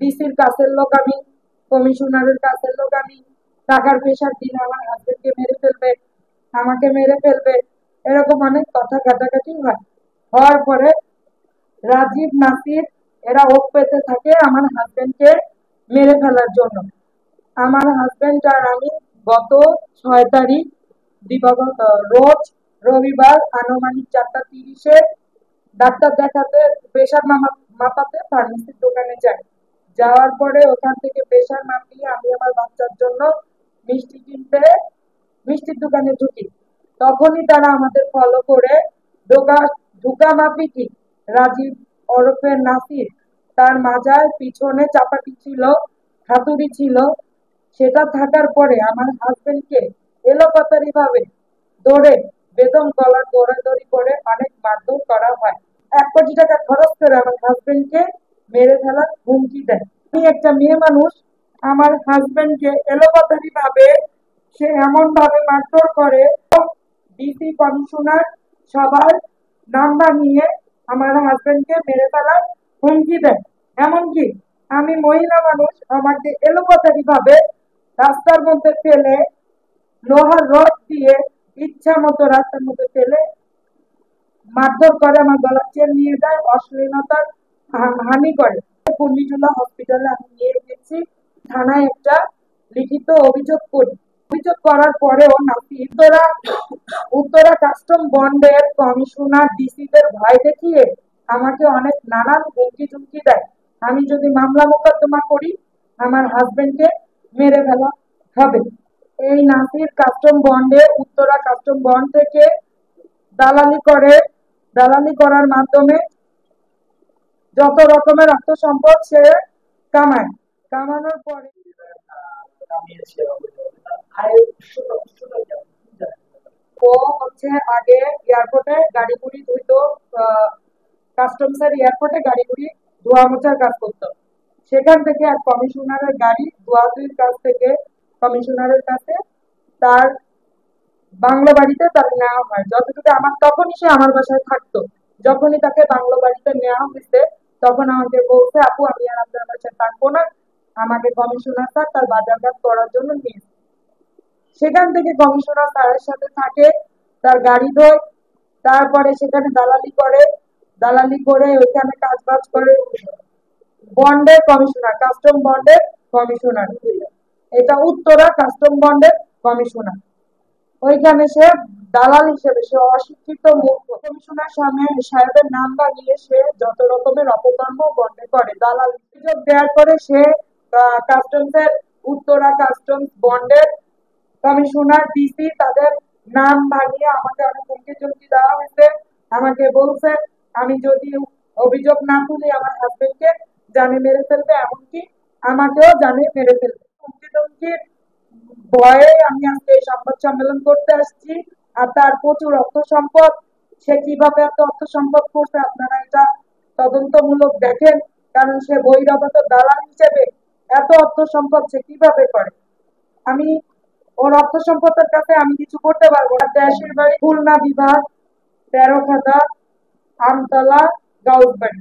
ডিসির কাছের লোক আমি, কমিশনারের কাছের লোক আমি, টাকার প্রেশার দিলে আমার হাজবেন্ডকে মেরে ফেলবে, আমাকে মেরে ফেলবে, এরকম অনেক কথা কাটাকাটি হয়। হওয়ার পরে রাজীব নাসির এরা ওপ পেতে থাকে আমার হাজবেন্ডকে মেরে ফেলার জন্য। আমার হাজবেন্ড আর আমি গত 6 তারিখ দিবাগত রোজ রবিবার আনুমানিক 4টা 30-এ ডাক্তার দেখাতে প্রেশার মাপাতে ফার্মেসির দোকানে যাই। যাওয়ার পরে ওখান থেকে প্রেশার মাপিয়ে আমি আমার বাচ্চার জন্য মিষ্টি কিনতে মিষ্টির দোকানে ঢুকি। তখনই তারা আমাদের ফলো করে ঢোকা ঢুকা মাফিকি রাজীব ওরফে নাসির তার মাজায় পিছনে চাপাটি ছিল, হাতুড়ি ছিল। সেটা থাকার পরে আমার হাজবেন্ডকে এলোপাতাড়ি ভাবে ধরে বেদম গলার দৌড়াদৌড়ি করে অনেক মারধর করা হয়। 1 কোটি টাকা খরচ করে আমার হাজবেন্ডকে মেরে ফেলার হুমকি দেয়। আমি একটা মেয়ে মানুষ, আমার হাজবেন্ডকে এলোপাতাড়ি ভাবে সে এমন ভাবে মারধর করে, ডিসি কমিশনার সবার নাম্বার নিয়ে আমার হাজবেন্ডকে মেরে ফেলার হুমকি দেয়। এমনকি আমি মহিলা মানুষ, আমাকে এলোপাতাড়ি ভাবে রাস্তার মধ্যে ফেলে লোহার রড দিয়ে ইচ্ছা মতো রাস্তার মধ্যে ফেলে মারধর করে, আমার গলার চেন নিয়ে যায়, অশ্লীলতার হানি করে। কুর্মিটোলা হসপিটালে আমি নিয়ে গেছি, থানায় একটা লিখিত অভিযোগ করি। অভিযোগ করার পরেও নাকি উত্তরা কাস্টম বন্ডের কমিশনার ডিসিদের ভয় দেখিয়ে আমাকে অনেক নানান হুমকি ঝুঁকি দেয়। আমি যদি মামলা মোকদ্দমা করি আমার হাজবেন্ডকে মেরে ফেলা হবে। এই নাসির কাস্টম বন্ডে উত্তরা কাস্টম বন্ড থেকে দালালি করে, দালালি করার মাধ্যমে যত রকমের অর্থ সম্পদ সে কামায়। কামানোর পরে ও হচ্ছে আগে এয়ারপোর্টে গাড়ি গুড়ি ধুইতো, কাস্টমসের এয়ারপোর্টে গাড়ি গুড়ি ধোয়া মোছার কাজ করতো। সেখান থেকে এক কমিশনারের গাড়ি ধোয়াধুয়ির কাছ থেকে কমিশনারের কাছে তার বাংলো বাড়িতে তার নেওয়া হয়। যতটুকু আমার তখনই সে আমার বাসায় থাকতো। যখনই তাকে বাংলো বাড়িতে নেওয়া হয়েছে তখন আমাকে বলছে, আপু আমি আর আপনার বাসায় থাকবো না, আমাকে কমিশনার স্যার তার বাজারঘাট করার জন্য নিয়ে। সেখান থেকে কমিশনার স্যারের সাথে থাকে, তার গাড়ি ধোয়, তারপরে সেখানে দালালি করে ওইখানে কাজ বাজ করে। বন্ডের কমিশনার, কাস্টম বন্ডের কমিশনার, এটা উত্তরা কাস্টম বন্ডের কমিশনার। ওইখানে সে দালাল হিসেবে সে অশিক্ষিত মূর্খ। কমিশনার সাহেবের নাম বানিয়ে সে যত রকমের অপকর্ম বন্ধে করে। দালাল অভিযোগ দেওয়ার পরে সে কাস্টমসের উত্তরা কাস্টমস বন্ডের কমিশনার ডিসি তাদের নাম ভাঙিয়ে আমাকে অনেক হুমকি চুমকি দেওয়া হয়েছে। আমাকে বলছে আমি যদি অভিযোগ না তুলি আমার হাজবেন্ডকে জানে মেরে ফেলবে, এমনকি আমাকেও জানে মেরে ফেলবে। হুমকি টুমকির ভয়ে আমি আজকে এই সংবাদ সম্মেলন করতে আসছি। আর তার প্রচুর অর্থ সম্পদ, সে কিভাবে এত অর্থ সম্পদ করছে আপনারা এটা তদন্তমূলক দেখেন। কারণ সে বহিরাগত দালাল হিসেবে এত অর্থ সম্পদ সে কিভাবে করে। আমি ওর অর্থ সম্পদের কাছে আমি কিছু করতে পারবো না। দেশের বাড়ি খুলনা বিভাগ, 13 খাতা, আমতলা, গাউসবাড়ি।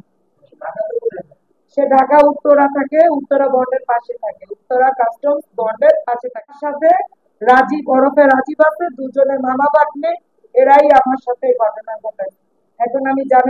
সে ঢাকা উত্তরা থাকে, উত্তরা বন্ডের পাশে থাকে, উত্তরা কাস্টমস বন্ডের পাশে থাকে। সাথে রাজীব ওরফে রাজীব আছে, দুজনের মামা ভাগ্নে, এরাই আমার সাথে ঘটনা ঘটায়। এখন আমি জানি